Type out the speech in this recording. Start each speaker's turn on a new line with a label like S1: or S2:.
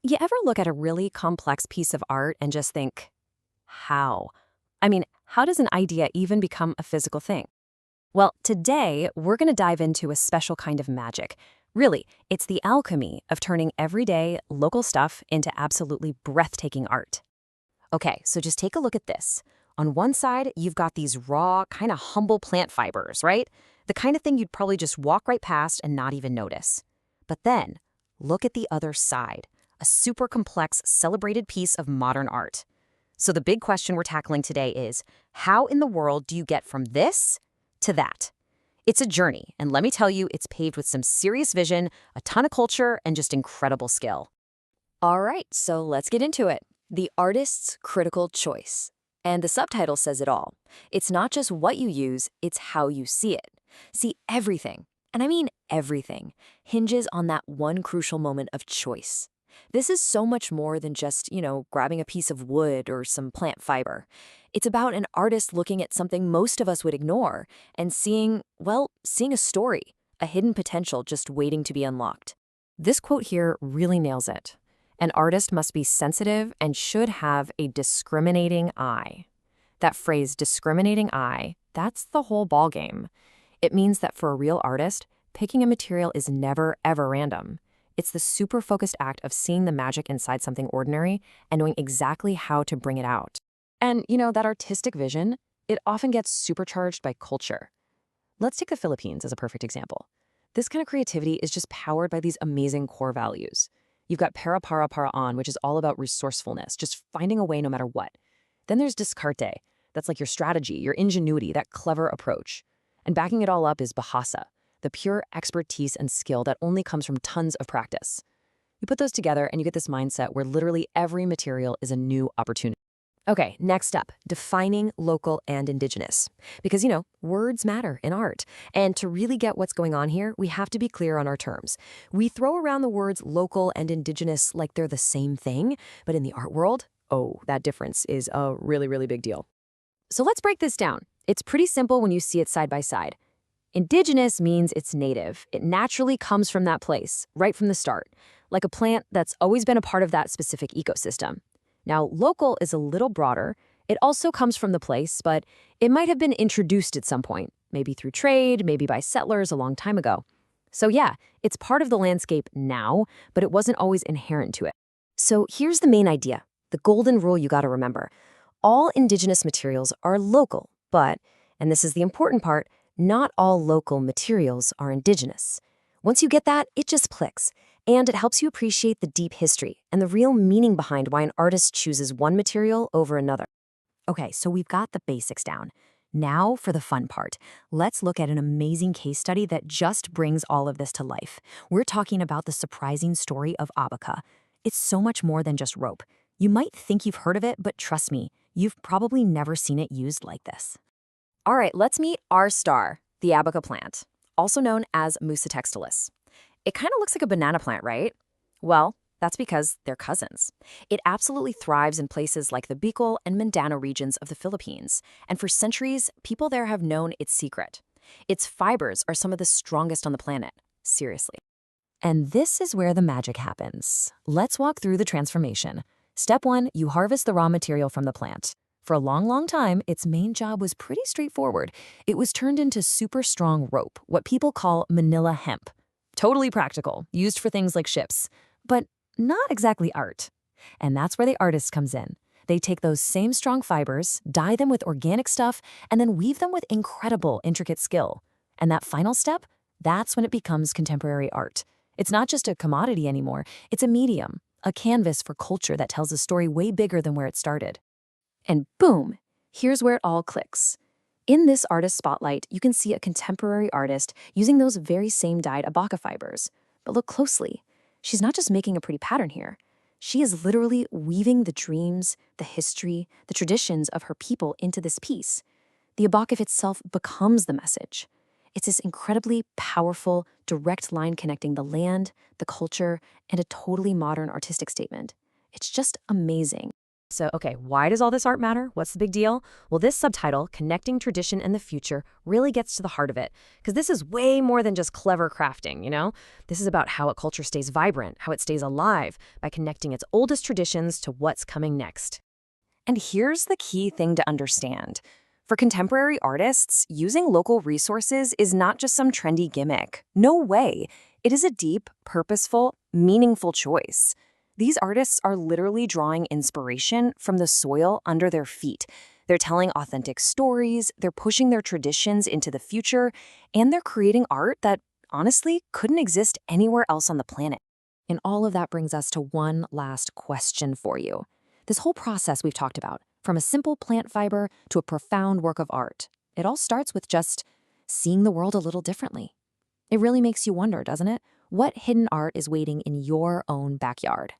S1: You ever look at a really complex piece of art and just think, how? I mean, how does an idea even become a physical thing? Well, today we're going to dive into a special kind of magic. Really, it's the alchemy of turning everyday, local stuff into absolutely breathtaking art. Okay, so just take a look at this. On one side, you've got these raw, kind of humble plant fibers, right? The kind of thing you'd probably just walk right past and not even notice. But then, look at the other side, a super complex, celebrated piece of modern art. So the big question we're tackling today is, how in the world do you get from this to that? It's a journey, and let me tell you, it's paved with some serious vision, a ton of culture, and just incredible skill. All right, so let's get into it. The artist's critical choice. And the subtitle says it all. It's not just what you use, it's how you see it. See, everything, and I mean everything, hinges on that one crucial moment of choice. This is so much more than just, grabbing a piece of wood or some plant fiber. It's about an artist looking at something most of us would ignore and seeing a story, a hidden potential just waiting to be unlocked. This quote here really nails it. An artist must be sensitive and should have a discriminating eye. That phrase, discriminating eye, that's the whole ballgame. It means that for a real artist, picking a material is never, ever random. It's the super focused act of seeing the magic inside something ordinary and knowing exactly how to bring it out. And, that artistic vision, it often gets supercharged by culture. Let's take the Philippines as a perfect example. This kind of creativity is just powered by these amazing core values. You've got para para paraan, which is all about resourcefulness, just finding a way no matter what. Then there's discarte. That's like your strategy, your ingenuity, that clever approach. And backing it all up is bahasa, the pure expertise and skill that only comes from tons of practice. You put those together and you get this mindset where literally every material is a new opportunity. Okay, next up, defining local and indigenous. Because, words matter in art. And to really get what's going on here, we have to be clear on our terms. We throw around the words local and indigenous like they're the same thing, but in the art world, that difference is a really, really big deal. So let's break this down. It's pretty simple when you see it side by side. Indigenous means it's native. It naturally comes from that place, right from the start, like a plant that's always been a part of that specific ecosystem. Now, local is a little broader. It also comes from the place, but it might have been introduced at some point, maybe through trade, maybe by settlers a long time ago. So yeah, it's part of the landscape now, but it wasn't always inherent to it. So here's the main idea, the golden rule you gotta remember. All indigenous materials are local, but, and this is the important part, not all local materials are indigenous. Once you get that, it just clicks. And it helps you appreciate the deep history and the real meaning behind why an artist chooses one material over another. Okay, so we've got the basics down. Now for the fun part. Let's look at an amazing case study that just brings all of this to life. We're talking about the surprising story of abaca. It's so much more than just rope. You might think you've heard of it, but trust me, you've probably never seen it used like this. All right, let's meet our star, the abaca plant, also known as Musa textilis. It kind of looks like a banana plant, right? Well, that's because they're cousins. It absolutely thrives in places like the Bicol and Mindanao regions of the Philippines, and for centuries, people there have known its secret. Its fibers are some of the strongest on the planet, seriously. And this is where the magic happens. Let's walk through the transformation. Step 1, you harvest the raw material from the plant. For a long, long time, its main job was pretty straightforward. It was turned into super strong rope, what people call manila hemp. Totally practical, used for things like ships, but not exactly art. And that's where the artist comes in. They take those same strong fibers, dye them with organic stuff, and then weave them with incredible, intricate skill. And that final step, that's when it becomes contemporary art. It's not just a commodity anymore, it's a medium, a canvas for culture that tells a story way bigger than where it started. And boom, here's where it all clicks. In this artist spotlight, you can see a contemporary artist using those very same dyed abaca fibers. But look closely. She's not just making a pretty pattern here. She is literally weaving the dreams, the history, the traditions of her people into this piece. The abaca itself becomes the message. It's this incredibly powerful, direct line connecting the land, the culture, and a totally modern artistic statement. It's just amazing. So, okay, why does all this art matter? What's the big deal? Well, this subtitle, Connecting Tradition and the Future, really gets to the heart of it. Because this is way more than just clever crafting, you know? This is about how a culture stays vibrant, how it stays alive, by connecting its oldest traditions to what's coming next. And here's the key thing to understand. For contemporary artists, using local resources is not just some trendy gimmick. No way. It is a deep, purposeful, meaningful choice. These artists are literally drawing inspiration from the soil under their feet. They're telling authentic stories, they're pushing their traditions into the future, and they're creating art that, honestly, couldn't exist anywhere else on the planet. And all of that brings us to one last question for you. This whole process we've talked about, from a simple plant fiber to a profound work of art, it all starts with just seeing the world a little differently. It really makes you wonder, doesn't it? What hidden art is waiting in your own backyard?